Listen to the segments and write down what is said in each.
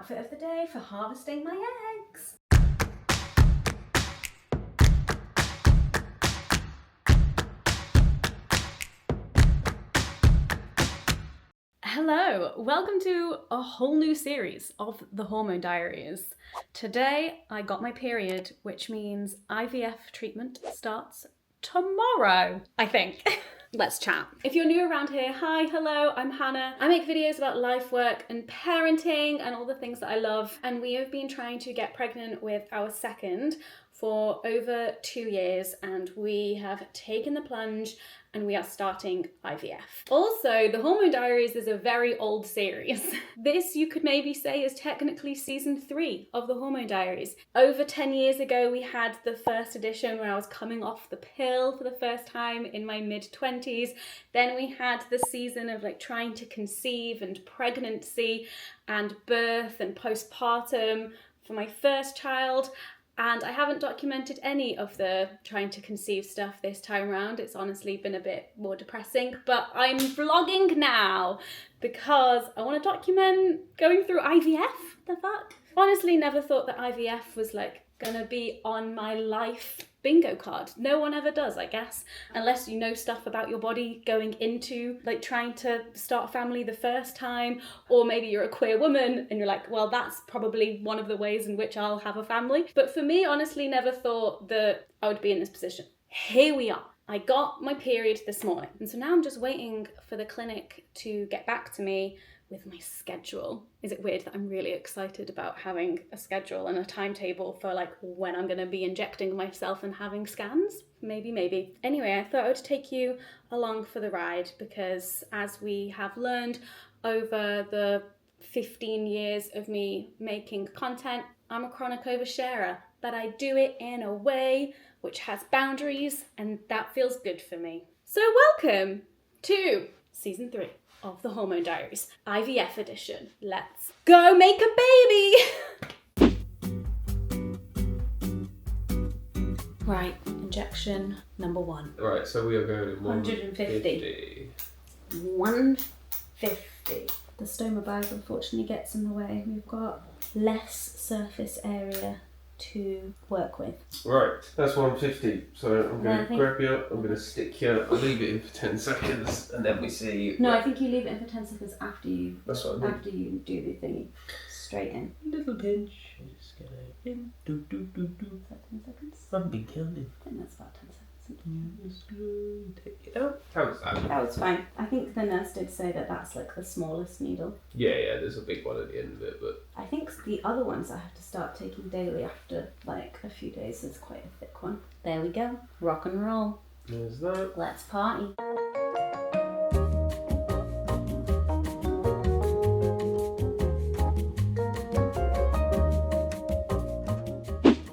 outfit of the day for harvesting my eggs. Hello, welcome to a whole new series of the Hormone Diaries. Today I got my period, which means IVF treatment starts tomorrow, I think. Let's chat. If you're new around here, hi, hello, I'm Hannah. I make videos about life, work, and parenting and all the things that I love. And we have been trying to get pregnant with our second for over 2 years, and we have taken the plunge and we are starting IVF. Also, the Hormone Diaries is a very old series. This, you could maybe say, is technically season 3 of the Hormone Diaries. Over 10 years ago, we had the first edition when I was coming off the pill for the first time in my mid-20s. Then we had the season of like trying to conceive and pregnancy and birth and postpartum for my first child. And I haven't documented any of the trying to conceive stuff this time around. It's honestly been a bit more depressing, but I'm vlogging now because I want to document going through IVF. The fuck? Honestly, never thought that IVF was like gonna be on my life bingo card. No one ever does, I guess, unless you know stuff about your body going into like trying to start a family the first time, or maybe you're a queer woman and you're like, well, that's probably one of the ways in which I'll have a family. But for me, honestly, never thought that I would be in this position. Here we are. I got my period this morning, and so now I'm just waiting for the clinic to get back to me with my schedule. Is it weird that I'm really excited about having a schedule and a timetable for like when I'm gonna be injecting myself and having scans? Maybe. Anyway, I thought I would take you along for the ride because, as we have learned over the 15 years of me making content, I'm a chronic oversharer, but I do it in a way which has boundaries, and that feels good for me. So welcome to season 3 of the Hormone Diaries, IVF edition. Let's go make a baby! Right, injection number 1. Right, so we are going in 150. 150. The stoma bag unfortunately gets in the way. We've got less surface area to work with. Right, that's 150. So I'm going to I grab you up, I'm going to stick you, I'll leave it in for 10 seconds, and then we see. No, I think you leave it in for 10 seconds after you. That's what I mean. After you do the thingy. Straight in. Little pinch. Just get it in. Do. Is that 10 seconds? I've been counting. I think that's about 10 seconds. Just take it out. How was that? That was fine. I think the nurse did say that that's like the smallest needle. Yeah, there's a big one at the end of it, but. I think the other ones I have to start taking daily after like a few days. It's quite a thick one. There we go. Rock and roll. There's that. Let's party.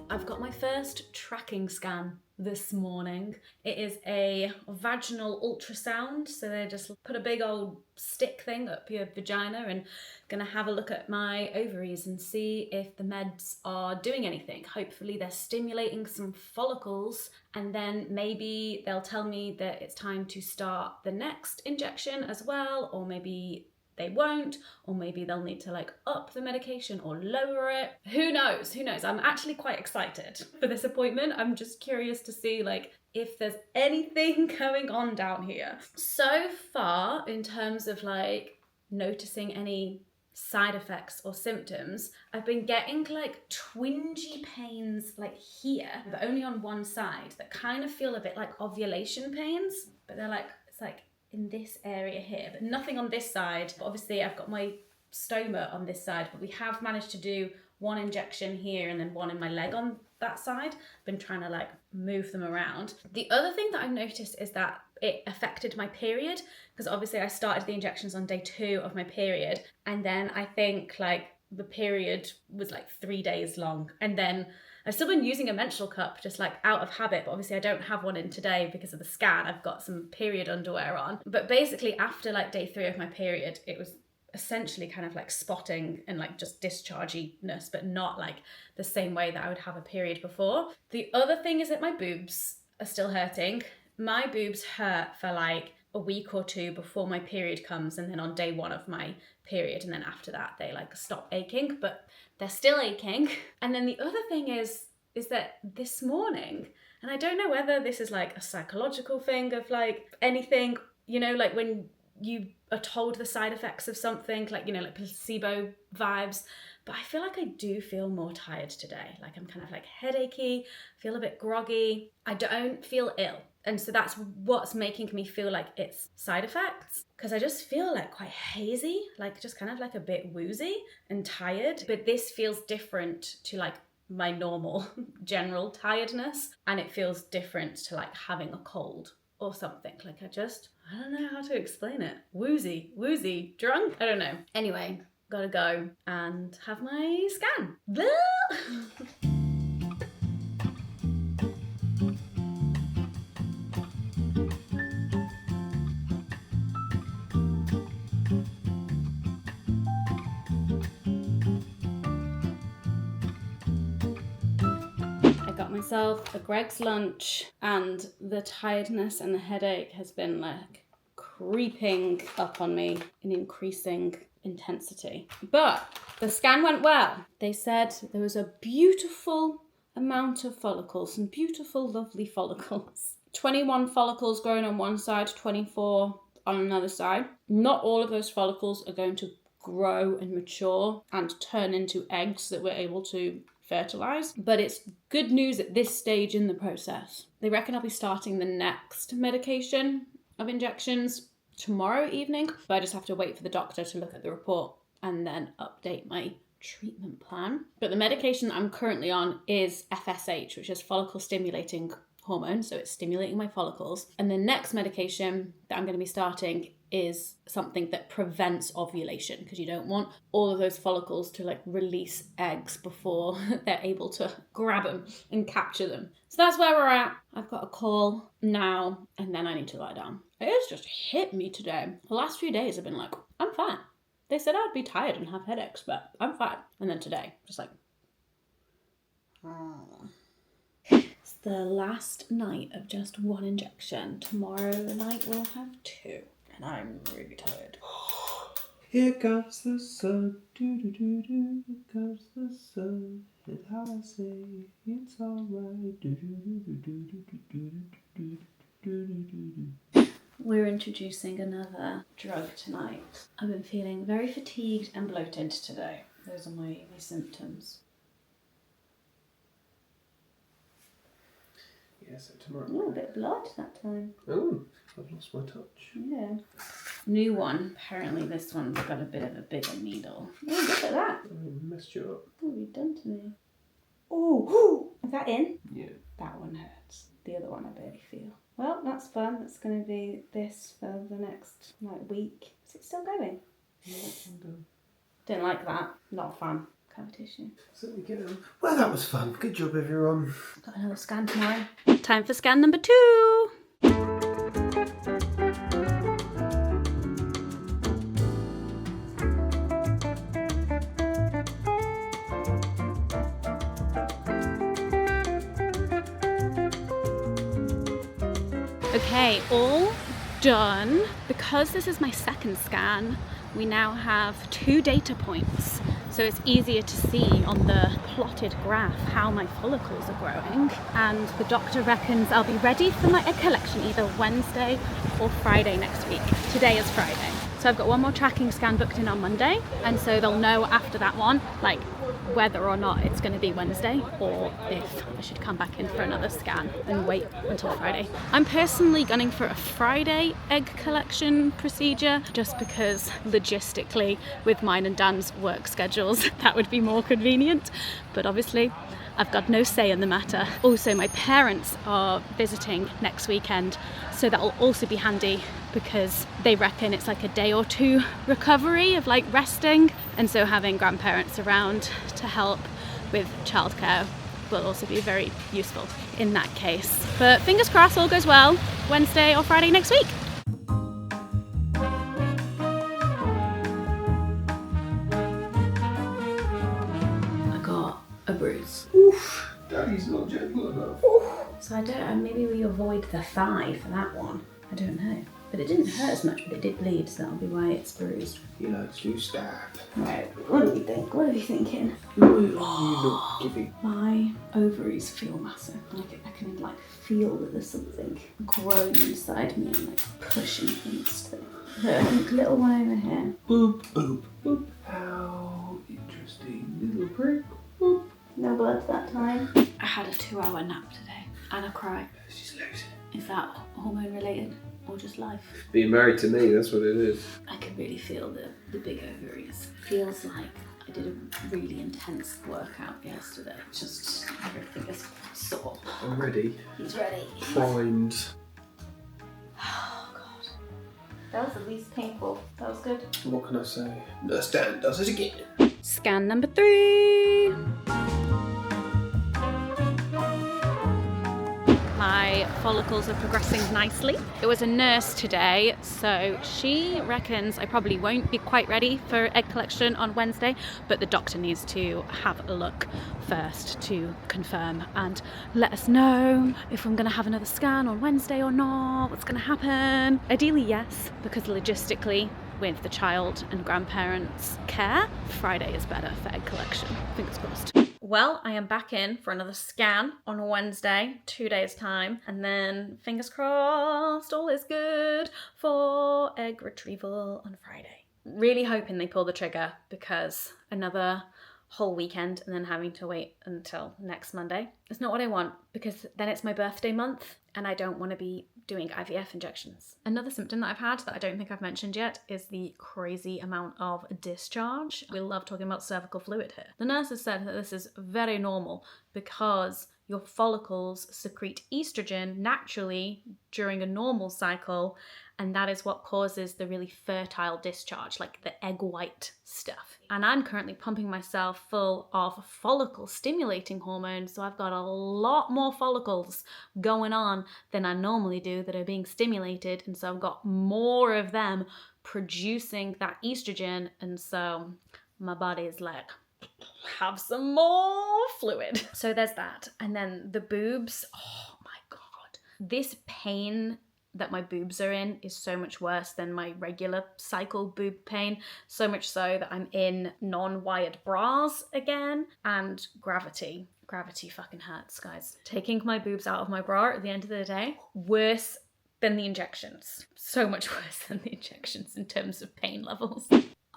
I've got my first tracking scan this morning. It is a vaginal ultrasound, so they just put a big old stick thing up your vagina and gonna have a look at my ovaries and see if the meds are doing anything. Hopefully they're stimulating some follicles, and then maybe they'll tell me that it's time to start the next injection as well, or maybe they won't, or maybe they'll need to like up the medication or lower it. Who knows? I'm actually quite excited for this appointment. I'm just curious to see like if there's anything going on down here. So far, in terms of like noticing any side effects or symptoms, I've been getting like twingy pains like here, but only on one side, that kind of feel a bit like ovulation pains, but they're like, it's like in this area here, but nothing on this side. But obviously I've got my stoma on this side, but we have managed to do one injection here and then one in my leg on that side. Been trying to like move them around. The other thing that I've noticed is that it affected my period, because obviously I started the injections on day 2 of my period, and then I think like the period was like 3 days long, and then I've still been using a menstrual cup just like out of habit, but obviously I don't have one in today because of the scan. I've got some period underwear on. But basically after like day 3 of my period, it was essentially kind of like spotting and like just discharginess, but not like the same way that I would have a period before. The other thing is that my boobs are still hurting. My boobs hurt for like a week or two before my period comes, and then on day 1 of my period, and then after that they like stop aching, but they're still aching. And then the other thing is that this morning, and I don't know whether this is like a psychological thing of like anything, you know, like when you are told the side effects of something, like, you know, like placebo vibes, but I feel like I do feel more tired today. Like I'm kind of like headachy, feel a bit groggy. I don't feel ill. And so that's what's making me feel like it's side effects, because I just feel like quite hazy, like just kind of like a bit woozy and tired. But this feels different to like my normal general tiredness, and it feels different to like having a cold or something. Like I don't know how to explain it. Woozy, drunk, I don't know. Anyway, gotta go and have my scan. Myself a Greg's lunch, and the tiredness and the headache has been like creeping up on me in increasing intensity. But the scan went well. They said there was a beautiful amount of follicles, some beautiful, lovely follicles. 21 follicles growing on one side, 24 on another side. Not all of those follicles are going to grow and mature and turn into eggs that we're able to fertilize, but it's good news at this stage in the process. They reckon I'll be starting the next medication of injections tomorrow evening, but I just have to wait for the doctor to look at the report and then update my treatment plan. But the medication that I'm currently on is FSH, which is follicle stimulating hormone, so it's stimulating my follicles. And the next medication that I'm going to be starting is something that prevents ovulation, because you don't want all of those follicles to like release eggs before they're able to grab them and capture them. So that's where we're at. I've got a call now and then I need to lie down. It has just hit me today. The last few days I've been like, I'm fine. They said I'd be tired and have headaches, but I'm fine. And then today, just like, It's the last night of just 1 injection. Tomorrow night we'll have 2. And I'm really tired. Here comes the sun, do-do-do-do, here comes the sun, and I say it's alright, do-do-do-do-do-do-do-do-do-do-do-do. We're introducing another drug tonight. I've been feeling very fatigued and bloated today. Those are my symptoms. Yeah, so tomorrow. Oh, a bit of blood that time. Oh, I've lost my touch. Yeah. New one. Apparently this one's got a bit of a bigger needle. Oh, look at that. I messed you up. What have you done to me? Oh, is that in? Yeah. That one hurts. The other one I barely feel. Well, that's fun. That's going to be this for the next week. Is it still going? Yeah, I'm done. Didn't like that. Not a fan. Competition. So we get on. Well, that was fun. Good job, everyone. Got another scan tomorrow. Time for scan number 2. Okay, all done. Because this is my second scan, we now have 2 data points. So it's easier to see on the plotted graph how my follicles are growing. And the doctor reckons I'll be ready for my egg collection either Wednesday or Friday next week. Today is Friday. So I've got one more tracking scan booked in on Monday. And so they'll know after that one, like whether or not it's going to be Wednesday or if I should come back in for another scan and wait until Friday. I'm personally gunning for a Friday egg collection procedure just because logistically with mine and Dan's work schedules that would be more convenient, but obviously I've got no say in the matter. Also, my parents are visiting next weekend, so that will also be handy because they reckon it's like a day or 2 recovery of like resting, and so having grandparents around to help with childcare will also be very useful in that case. But fingers crossed all goes well Wednesday or Friday next week. I got a bruise. Oof, Daddy's not gentle enough. So I don't know, maybe we avoid the thigh for that one. I don't know. But it didn't hurt as much, but it did bleed, so that'll be why it's bruised. He likes to stab. Right, what do we think? What are we thinking? What are you not giving? My ovaries feel massive. I can like feel that there's something growing inside me and like pushing things to the little one over here. Boop, boop, boop. How interesting little prick. Boop. No blood that time. I had a 2-hour nap today and a cry. She's lazy. Is that hormone related or just life? Being married to me, that's what it is. I could really feel the big ovaries. Feels like I did a really intense workout yesterday. Just everything is sore. I'm ready. He's ready. Find. Oh god. That was the least painful. That was good. What can I say? Nurse Dan does it again. Scan number 3. My follicles are progressing nicely. It was a nurse today, so she reckons I probably won't be quite ready for egg collection on Wednesday, but the doctor needs to have a look first to confirm and let us know if I'm going to have another scan on Wednesday or not, what's going to happen. Ideally, yes, because logistically, with the child and grandparents' care, Friday is better for egg collection. Fingers crossed. Well, I am back in for another scan on Wednesday, 2 days' time, and then fingers crossed, all is good for egg retrieval on Friday. Really hoping they pull the trigger, because another whole weekend and then having to wait until next Monday is not what I want, because then it's my birthday month and I don't want to be doing IVF injections. Another symptom that I've had that I don't think I've mentioned yet is the crazy amount of discharge. We love talking about cervical fluid here. The nurse has said that this is very normal because your follicles secrete estrogen naturally during a normal cycle, and that is what causes the really fertile discharge, like the egg white stuff. And I'm currently pumping myself full of follicle stimulating hormones, so I've got a lot more follicles going on than I normally do that are being stimulated, and so I've got more of them producing that estrogen, and so my body is like, have some more fluid. So there's that. And then the boobs, oh my god. This pain that my boobs are in is so much worse than my regular cycle boob pain. So much so that I'm in non-wired bras again, and gravity. Gravity fucking hurts, guys. Taking my boobs out of my bra at the end of the day, worse than the injections. So much worse than the injections in terms of pain levels.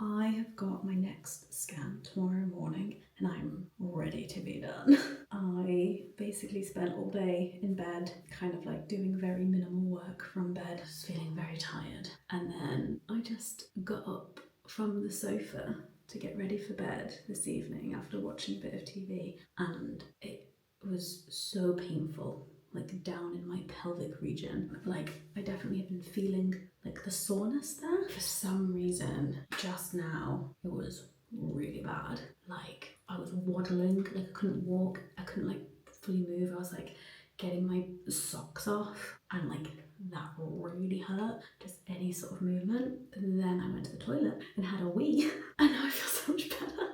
I have got my next scan tomorrow morning and I'm ready to be done. I basically spent all day in bed, kind of like doing very minimal work from bed, just feeling very tired. And then I just got up from the sofa to get ready for bed this evening after watching a bit of TV, and it was so painful, like down in my pelvic region. Like I definitely have been feeling like the soreness there. For some reason, just now, it was really bad. Like I was waddling, like I couldn't walk, I couldn't like fully move. I was like getting my socks off and like that really hurt, just any sort of movement. And then I went to the toilet and had a wee and now I feel so much better.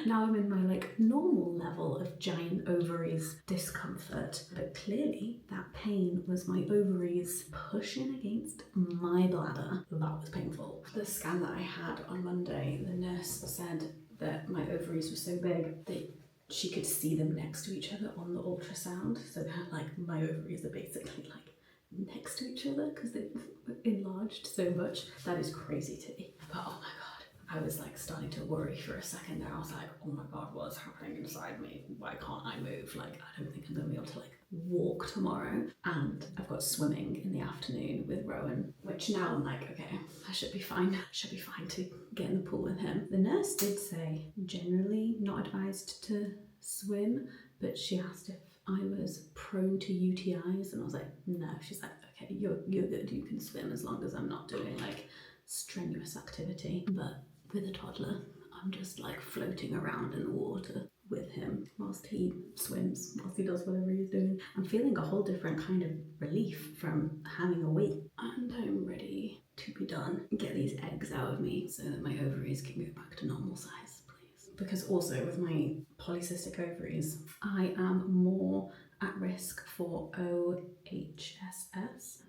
Now I'm in my like normal level of giant ovaries discomfort, but clearly that pain was my ovaries pushing against my bladder. That was painful. The scan that I had on Monday, the nurse said that my ovaries were so big that she could see them next to each other on the ultrasound. So that like my ovaries are basically like next to each other because they've enlarged so much. That is crazy to me. But oh my god, I was like starting to worry for a second there. I was like, oh my god, what's happening inside me? Why can't I move? Like, I don't think I'm gonna be able to like walk tomorrow. And I've got swimming in the afternoon with Rowan, which now I'm like, okay, I should be fine. Should be fine to get in the pool with him. The nurse did say generally not advised to swim, but she asked if I was prone to UTIs, and I was like, no. She's like, okay, you're good, you can swim as long as I'm not doing like strenuous activity. But with a toddler, I'm just like floating around in the water with him whilst he swims, whilst he does whatever he's doing. I'm feeling a whole different kind of relief from having a wee, and I'm ready to be done. Get these eggs out of me so that my ovaries can go back to normal size, please. because also with my polycystic ovaries, I am more at risk for OHSS,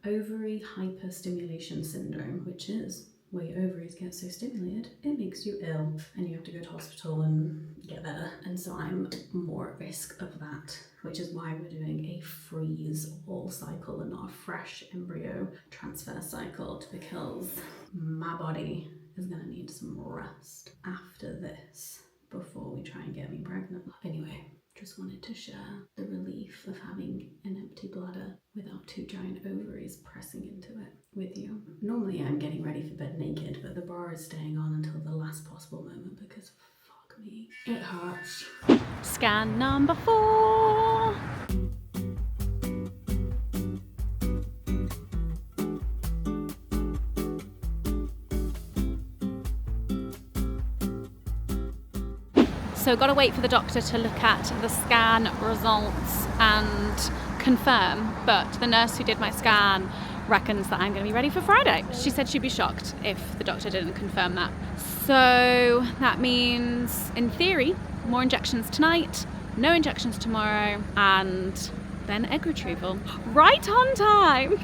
ovary hyperstimulation syndrome, which is where your ovaries get so stimulated it makes you ill and you have to go to hospital and get better. And so I'm more at risk of that, which is why we're doing a freeze all cycle and not a fresh embryo transfer cycle, because my body is going to need some rest after this before we try and get me pregnant. Anyway, just wanted to share the relief of having an empty bladder without two giant ovaries pressing into it with you. Normally I'm getting ready for bed naked, but the bra is staying on until the last possible moment because fuck me, it hurts. Scan number 4. So gotta wait for the doctor to look at the scan results and confirm, but the nurse who did my scan reckons that I'm gonna be ready for Friday. She said she'd be shocked if the doctor didn't confirm that. So that means, in theory, more injections tonight, no injections tomorrow, and then egg retrieval. Right on time!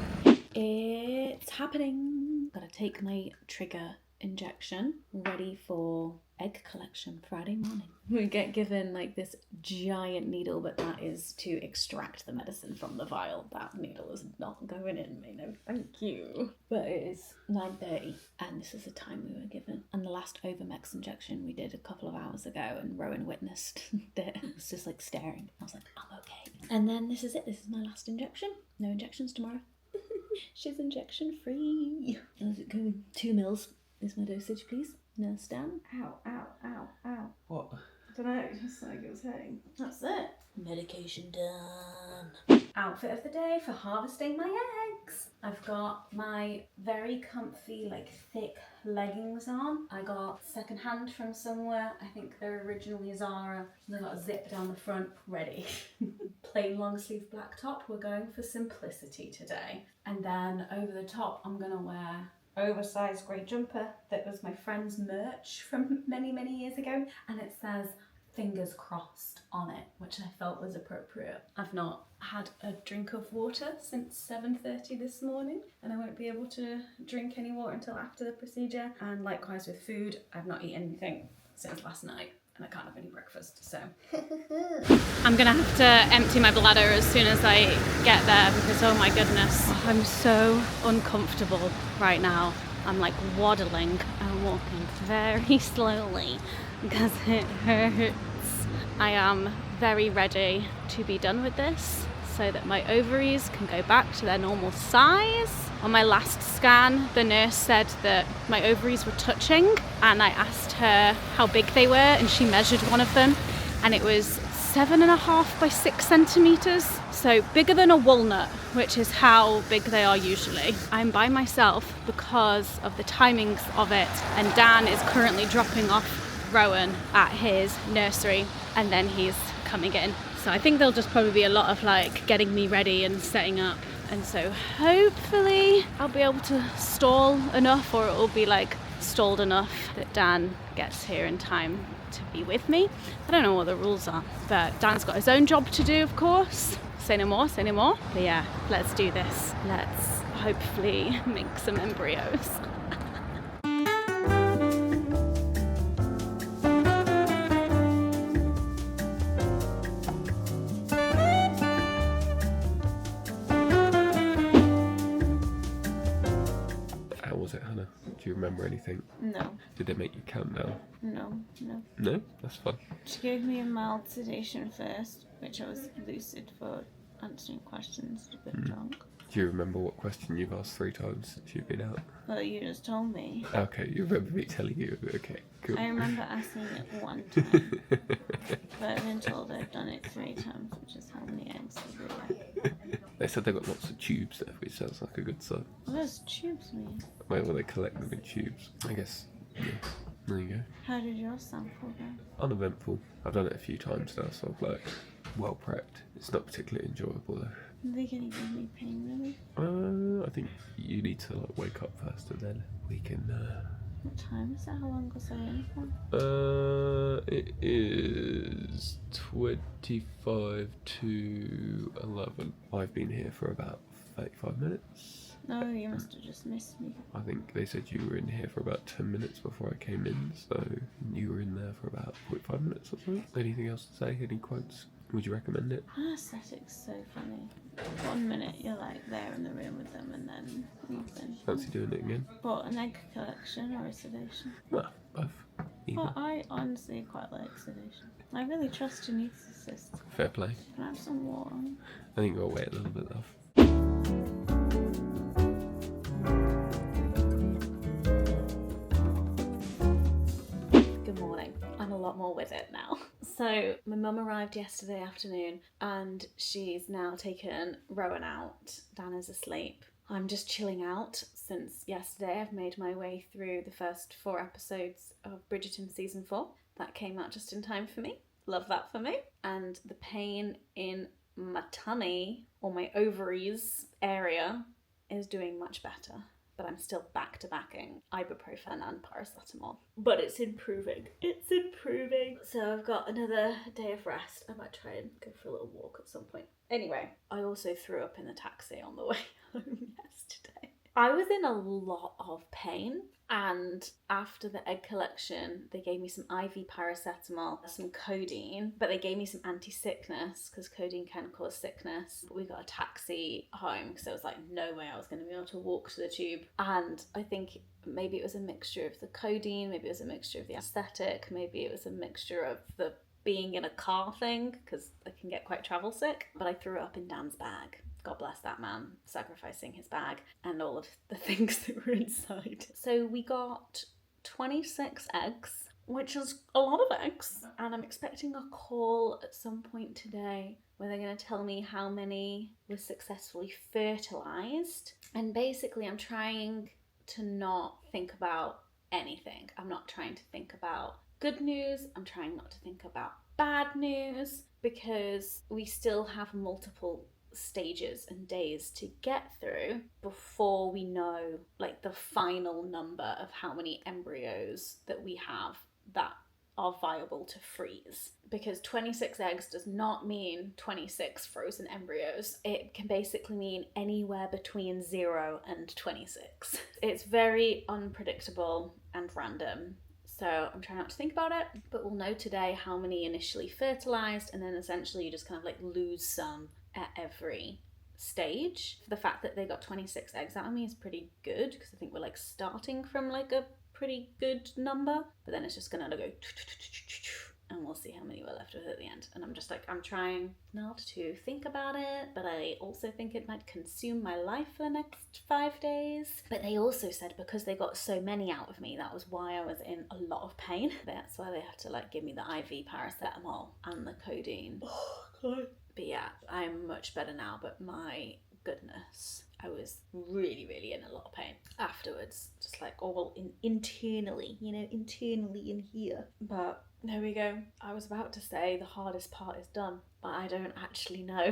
It's happening. Gotta take my trigger injection, ready for egg collection Friday morning. We get given like this giant needle, but that is to extract the medicine from the vial. That needle is not going in me, no thank you. But it is 9:30 and this is the time we were given. And the last Overmex injection we did a couple of hours ago and Rowan witnessed it. It was just like staring. I was like, I'm okay. And then this is it. This is my last injection. No injections tomorrow. She's injection free. How's it going? 2 mils is my dosage, please. Nurse Dan. Ow, ow, ow, ow. What? I don't know, it just like it was hurting. That's it. Medication done. Outfit of the day for harvesting my eggs. I've got my very comfy, like thick leggings on. I got secondhand from somewhere. I think they're originally Zara. They got a zip down the front, ready. Plain long sleeve black top. We're going for simplicity today. And then over the top, I'm gonna wear oversized grey jumper that was my friend's merch from many years ago, and it says fingers crossed on it, which I felt was appropriate. I've not had a drink of water since 7:30 this morning, and I won't be able to drink any water until after the procedure. And likewise with food, I've not eaten anything since last night, and I can't have any breakfast, so. I'm gonna have to empty my bladder as soon as I get there because, oh my goodness, I'm so uncomfortable right now. I'm like waddling. I'm walking very slowly because it hurts. I am very ready to be done with this so that my ovaries can go back to their normal size. On my last scan, the nurse said that my ovaries were touching, and I asked her how big they were, and she measured one of them, and it was 7.5 by 6 centimeters. So bigger than a walnut, which is how big they are usually. I'm by myself because of the timings of it, and Dan is currently dropping off Rowan at his nursery, and then he's coming in. So I think there'll just probably be a lot of like getting me ready and setting up. And so hopefully I'll be able to stall enough, or it'll be like stalled enough that Dan gets here in time to be with me. I don't know what the rules are, but Dan's got his own job to do, of course. Say no more, say no more. But yeah, let's do this. Let's hopefully make some embryos. How was it, Hannah? Do you remember anything? No, Did they make you count down? no. No? That's fun. She gave me a mild sedation first, which I was lucid for answering questions, a bit drunk. Do you remember what question you've asked 3 times since you've been out? Well, you just told me. Okay, you remember me telling you. Okay, cool. I remember asking it 1 time, but I've been told I've done it 3 times, which is how many eggs there were. They said they got lots of tubes there, which sounds like a good sign. What does tubes mean? Where will they collect them in tubes? I guess, yeah. There you go. How did your sample go? Uneventful. I've done it a few times now, so I'm like, well prepped. It's not particularly enjoyable though. Are they gonna give me pain relief? I think you need to like wake up first, and then we can What time is it? How long was I in for? It is 25 to 11. I've been here for about 35 minutes. No, you must have just missed me. I think they said you were in here for about 10 minutes before I came in, so you were in there for about 45 minutes or so. Anything else to say? Any quotes? Would you recommend it? Aesthetic's so funny. 1 minute you're like there in the room with them and then nothing. Fancy doing it again? What, an egg collection or a sedation? Well, both. Either. Well, I honestly quite like sedation. I really trust your anaesthetist. Fair play. Can I have some water? I think we'll wait a little bit, love. Good morning. I'm a lot more with it now. So my mum arrived yesterday afternoon and she's now taken Rowan out. Dana's asleep. I'm just chilling out since yesterday. I've made my way through the first 4 episodes of Bridgerton season 4. That came out just in time for me. Love that for me. And the pain in my tummy or my ovaries area is doing much better. But I'm still back-to-backing ibuprofen and paracetamol. But it's improving. It's improving. So I've got another day of rest. I might try and go for a little walk at some point. Anyway, I also threw up in the taxi on the way home yesterday. I was in a lot of pain, and after the egg collection, they gave me some IV paracetamol, some codeine, but they gave me some anti-sickness because codeine can cause sickness. We got a taxi home because there was like no way I was going to be able to walk to the tube, and I think maybe it was a mixture of the codeine, maybe it was a mixture of the anesthetic, maybe it was a mixture of the being in a car thing because I can get quite travel sick, but I threw up in Dan's bag. God bless that man, sacrificing his bag and all of the things that were inside. So we got 26 eggs, which is a lot of eggs. And I'm expecting a call at some point today where they're going to tell me how many were successfully fertilized. And basically I'm trying to not think about anything. I'm not trying to think about good news. I'm trying not to think about bad news because we still have multiple stages and days to get through before we know like the final number of how many embryos that we have that are viable to freeze, because 26 eggs does not mean 26 frozen embryos. It can basically mean anywhere between 0 and 26. It's very unpredictable and random. So I'm trying not to think about it, but we'll know today how many initially fertilized, and then essentially you just kind of like lose some at every stage. The fact that they got 26 eggs out of me is pretty good because I think we're like starting from like a pretty good number, but then it's just gonna go and we'll see how many we're left with at the end. And I'm just like, I'm trying not to think about it, but I also think it might consume my life for the next 5 days. But they also said because they got so many out of me, that was why I was in a lot of pain. That's why they had to like give me the IV paracetamol and the codeine. Oh God. But yeah, I'm much better now, but my goodness, I was really, really in a lot of pain afterwards. Just like all internally, internally in here. But there we go. I was about to say the hardest part is done, but I don't actually know.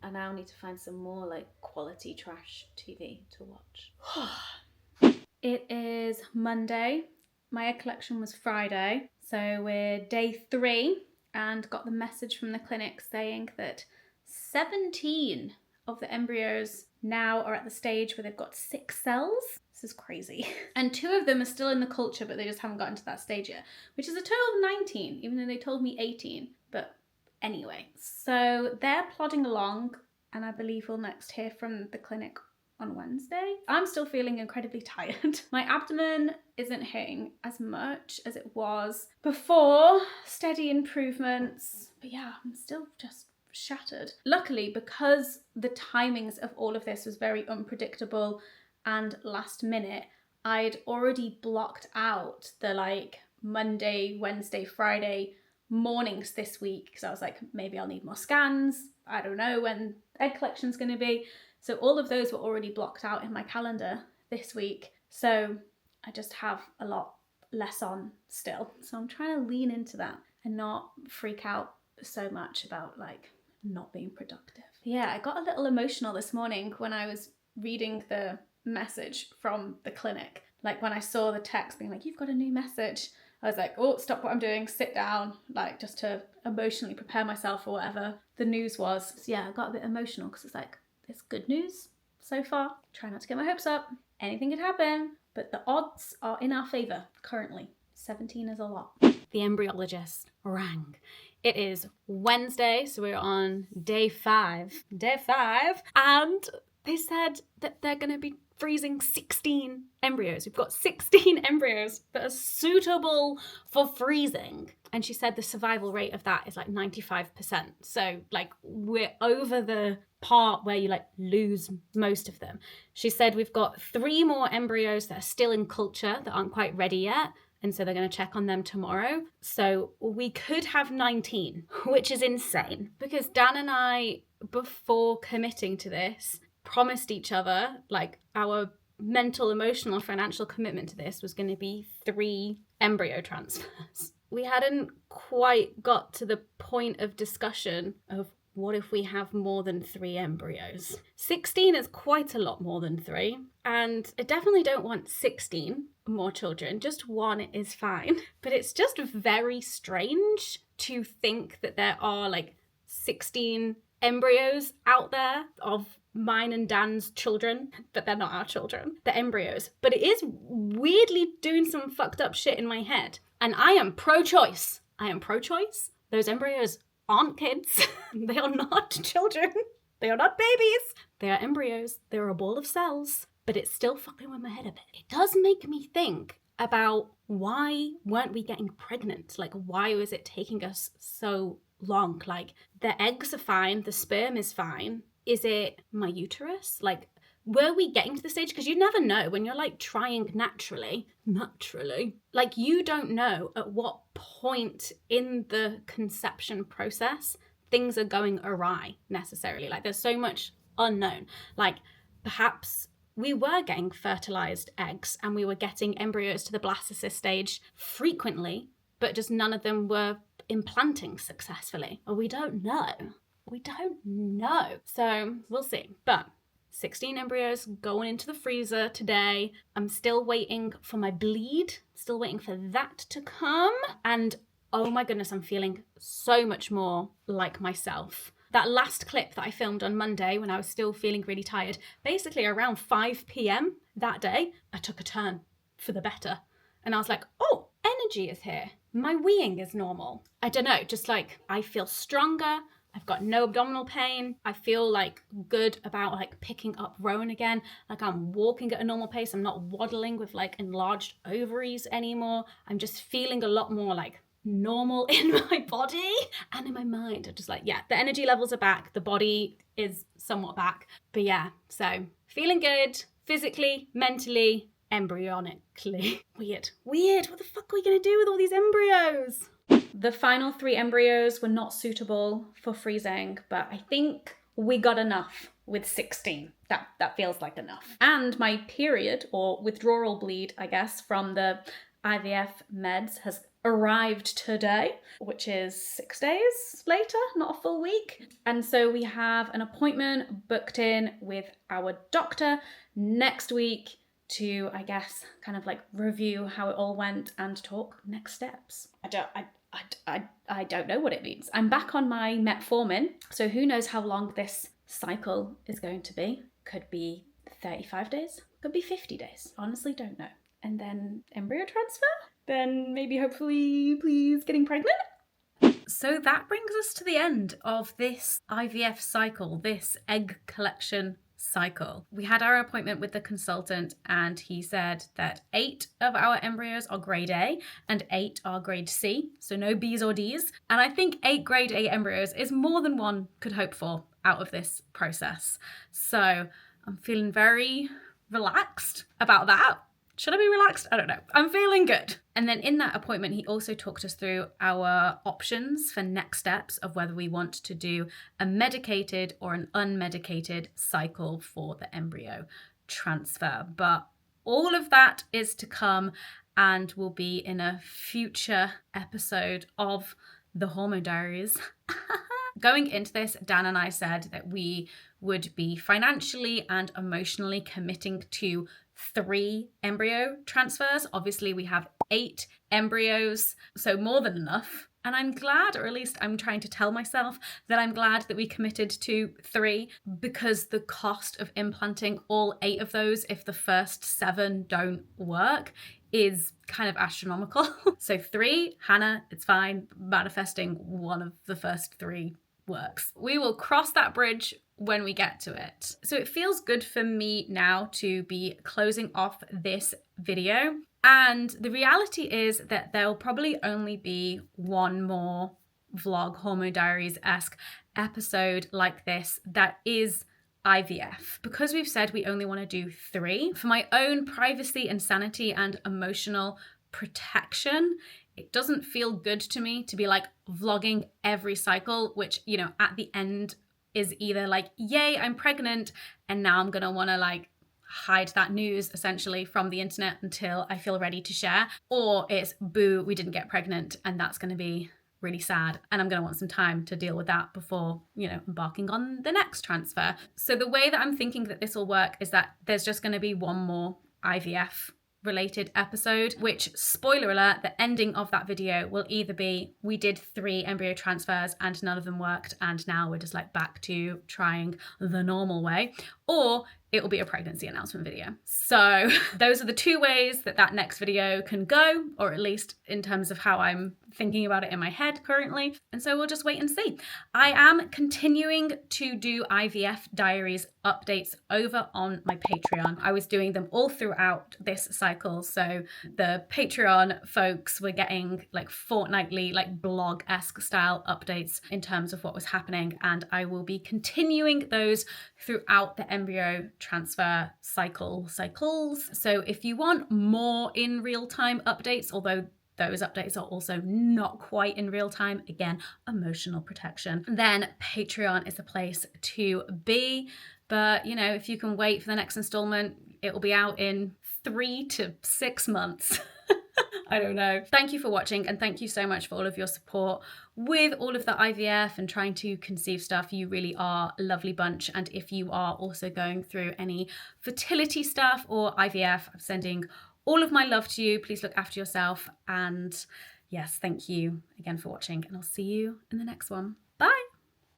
I now need to find some more like quality trash TV to watch. It is Monday. My egg collection was Friday, so we're day 3 and got the message from the clinic saying that 17 of the embryos now are at the stage where they've got 6 cells. This is crazy. And 2 of them are still in the culture, but they just haven't gotten to that stage yet, which is a total of 19, even though they told me 18. But anyway, so they're plodding along, and I believe we'll next hear from the clinic on Wednesday. I'm still feeling incredibly tired. My abdomen isn't hurting as much as it was before. Steady improvements. But yeah, I'm still just shattered. Luckily, because the timings of all of this was very unpredictable and last minute, I'd already blocked out the like Monday, Wednesday, Friday mornings this week because I was like, maybe I'll need more scans. I don't know when egg collection's going to be. So all of those were already blocked out in my calendar this week. So I just have a lot less on still. So I'm trying to lean into that and not freak out so much about like not being productive. Yeah, I got a little emotional this morning when I was reading the message from the clinic. Like when I saw the text being like, you've got a new message, I was like, oh, stop what I'm doing, sit down, like just to emotionally prepare myself for whatever the news was. So yeah, I got a bit emotional because it's like, it's good news so far. Try not to get my hopes up. Anything could happen, but the odds are in our favour currently. 17 is a lot. The embryologist rang. It is Wednesday, so we're on day 5. Day 5. And they said that they're going to be freezing 16 embryos. We've got 16 embryos that are suitable for freezing. And she said the survival rate of that is like 95%. So like we're over the part where you like lose most of them. She said we've got 3 more embryos that are still in culture that aren't quite ready yet. And so they're going to check on them tomorrow. So we could have 19, which is insane. Because Dan and I, before committing to this, promised each other, like our mental, emotional, financial commitment to this was going to be 3 embryo transfers. We hadn't quite got to the point of discussion of what if we have more than 3 embryos? 16 is quite a lot more than 3. And I definitely don't want 16 more children. Just 1 is fine. But it's just very strange to think that there are like 16 embryos out there of mine and Dan's children, but they're not our children. They're embryos. But it is weirdly doing some fucked up shit in my head. And I am pro-choice. I am pro-choice. Those embryos aren't kids. They are not children. They are not babies. They are embryos. They're a ball of cells. But it's still fucking with my head a bit. It does make me think about why weren't we getting pregnant? Like, why was it taking us so long? Like, the eggs are fine. The sperm is fine. Is it my uterus? Like, were we getting to the stage? Because you never know when you're like trying naturally, like you don't know at what point in the conception process things are going awry necessarily. Like there's so much unknown. Like perhaps we were getting fertilized eggs and we were getting embryos to the blastocyst stage frequently, but just none of them were implanting successfully. Or we don't know. We don't know. So we'll see. But 16 embryos going into the freezer today. I'm still waiting for my bleed. Still waiting for that to come. And oh my goodness, I'm feeling so much more like myself. That last clip that I filmed on Monday when I was still feeling really tired, basically around 5 p.m. that day, I took a turn for the better. And I was like, oh, energy is here. My weeing is normal. I don't know, just like I feel stronger. I've got no abdominal pain. I feel like good about like picking up Rowan again. Like I'm walking at a normal pace. I'm not waddling with like enlarged ovaries anymore. I'm just feeling a lot more like normal in my body and in my mind. I'm just like, yeah, the energy levels are back. The body is somewhat back. But yeah, so feeling good physically, mentally, embryonically. Weird. What the fuck are we going to do with all these embryos? The final 3 embryos were not suitable for freezing, but I think we got enough with 16. That feels like enough. And my period, or withdrawal bleed, I guess, from the IVF meds has arrived today, which is 6 days later, not a full week. And so we have an appointment booked in with our doctor next week to, I guess, kind of like review how it all went and talk next steps. I don't know what it means. I'm back on my metformin, so who knows how long this cycle is going to be. Could be 35 days, could be 50 days. Honestly, don't know. And then embryo transfer? Then maybe hopefully, please, getting pregnant? So that brings us to the end of this IVF cycle, this egg collection cycle. We had our appointment with the consultant and he said that 8 of our embryos are grade A and 8 are grade C, so no B's or D's. And I think 8 grade A embryos is more than one could hope for out of this process. So I'm feeling very relaxed about that. Should I be relaxed? I don't know. I'm feeling good. And then in that appointment, he also talked us through our options for next steps of whether we want to do a medicated or an unmedicated cycle for the embryo transfer. But all of that is to come and will be in a future episode of the Hormone Diaries. Going into this, Dan and I said that we would be financially and emotionally committing to 3 embryo transfers. Obviously, we have 8 embryos, so more than enough. And I'm glad, or at least I'm trying to tell myself that I'm glad that we committed to 3, because the cost of implanting all 8 of those, if the first 7 don't work, is kind of astronomical. So 3, Hannah, it's fine. Manifesting one of the first 3 works. We will cross that bridge when we get to it. So it feels good for me now to be closing off this video. And the reality is that there'll probably only be one more vlog, Hormone Diaries-esque episode like this that is IVF. Because we've said we only want to do 3, for my own privacy and sanity and emotional protection, it doesn't feel good to me to be like vlogging every cycle, which, you know, at the end is either like, yay, I'm pregnant, and now I'm gonna want to like hide that news essentially from the internet until I feel ready to share, or it's boo, we didn't get pregnant, and that's going to be really sad, and I'm going to want some time to deal with that before, you know, embarking on the next transfer. So the way that I'm thinking that this will work is that there's just going to be one more IVF related episode, which, spoiler alert, the ending of that video will either be we did 3 embryo transfers and none of them worked and now we're just like back to trying the normal way, or it will be a pregnancy announcement video. So those are the 2 ways that that next video can go, or at least in terms of how I'm thinking about it in my head currently. And so we'll just wait and see. I am continuing to do IVF Diaries updates over on my Patreon. I was doing them all throughout this cycle. So the Patreon folks were getting like fortnightly, like blog-esque style updates in terms of what was happening. And I will be continuing those throughout the embryo transfer cycles. So if you want more in real-time updates, although those updates are also not quite in real time, again, emotional protection, then Patreon is the place to be. But, you know, if you can wait for the next installment, it will be out in 3 to 6 months. I don't know. Thank you for watching, and thank you so much for all of your support with all of the IVF and trying to conceive stuff. You really are a lovely bunch. And if you are also going through any fertility stuff or IVF, I'm sending all of my love to you. Please look after yourself. And yes, thank you again for watching, and I'll see you in the next one.